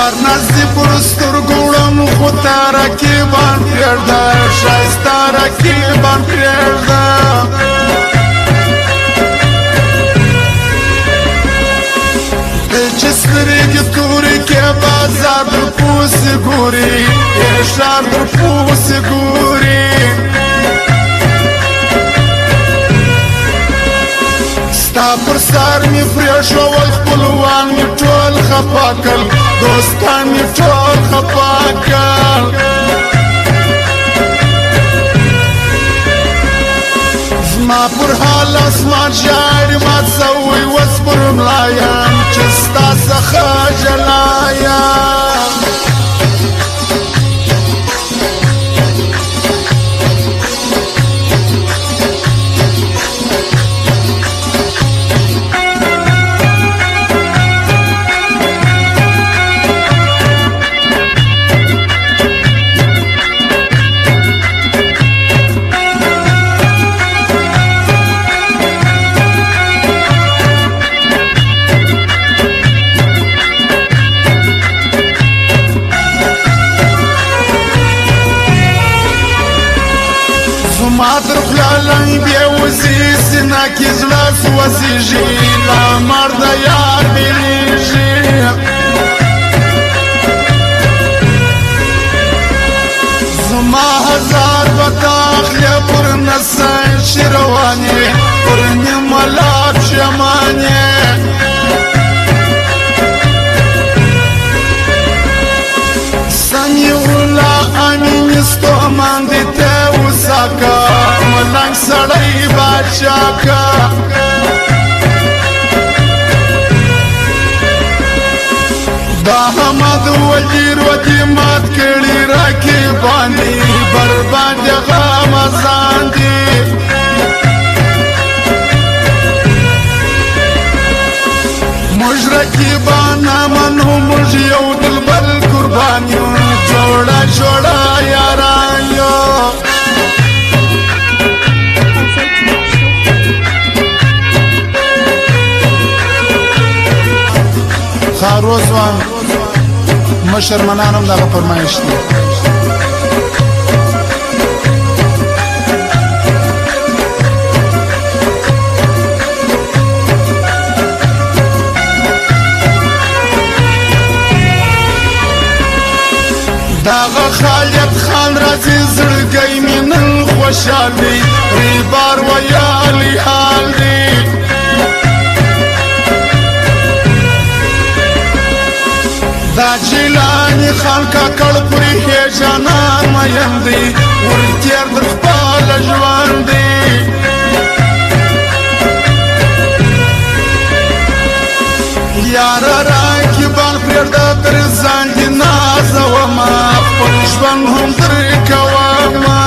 یار نزدې پر سترګو وړم خو تا رقیبان پرېږده ښایسته رقیبان پرېږده چې سترګې تورې کې بازار در پوسې ګوري ښار در پوسې ګوري ستا پر سر مې پرېښول خپلوان مې ټول خفه کړل دوستان مې ټول خفه کړل زما پر حال اسمان ژاړي مات سوی اوس پر ملا یم چې ستا څخه جلا یم ما تر خلالنګ بیا وزي سینا کې زړه سوځېږي لا مرد یار بیریږي زما هزار بتاخلې پر نسای شي روانې پر نیمه لار شمانې سنی ولا امین ستومان دې ته وساکا ملنګ سړی بادشاه کا دا حمد وزیر ودی مات کړي راکې باندې برباد غمزان دي مشرکی بانا منو مج یو دل بل قربانیو جوړا جوړا یاران یو خاروزوان مشر منانم دغه فرمایش دی داغه خالد خان راځي زړګی مې نن خوشحال دی ریبار ویالي حال دی دا جیلانی خان کاکړ پرې جانان مین دی ورتیر در خپل ژوند دی یار راکبان پرېږده تر ځان دې نازومه خپل ژوند هم ترې کومه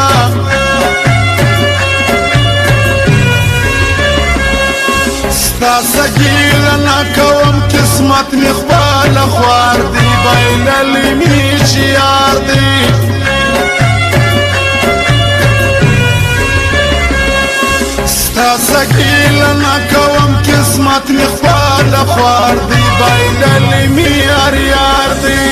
ستا سګیله نه کوم قسمت مې خپله خوار دی بایللی مې چې یار دی ستا سګیله نه کوم قسمت مې خپله خوار دی بایللی مې یار یار دی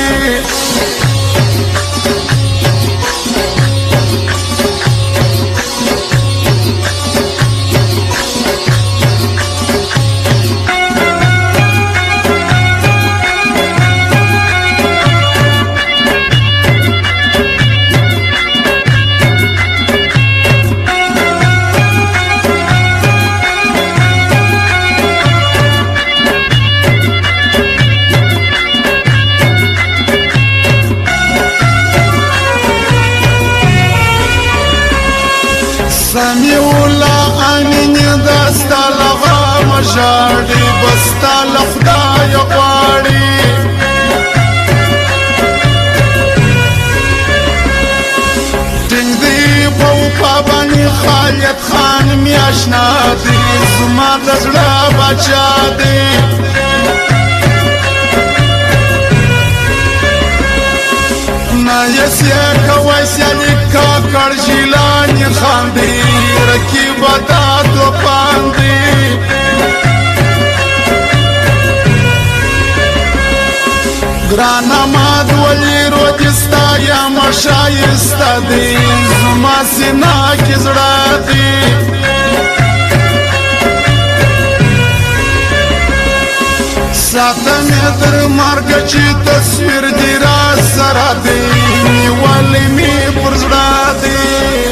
سمیع الله امین دستا لغام ژاړي بستا له خدایه غواړي ټینګ دی په وفا باندې خالد خان مې اشنا دی زما د زړه باچا دی نه یې سیه کوی سیالي کاکړ جیلاني خان دی رقیب دا توپان دی ګرانه ماد ولي روجستا یا مشایسته دی زما سینا کې زړه دی ساته مې تر مرګه چې تصویر دی را سره دی نیولې مې پر زړه دی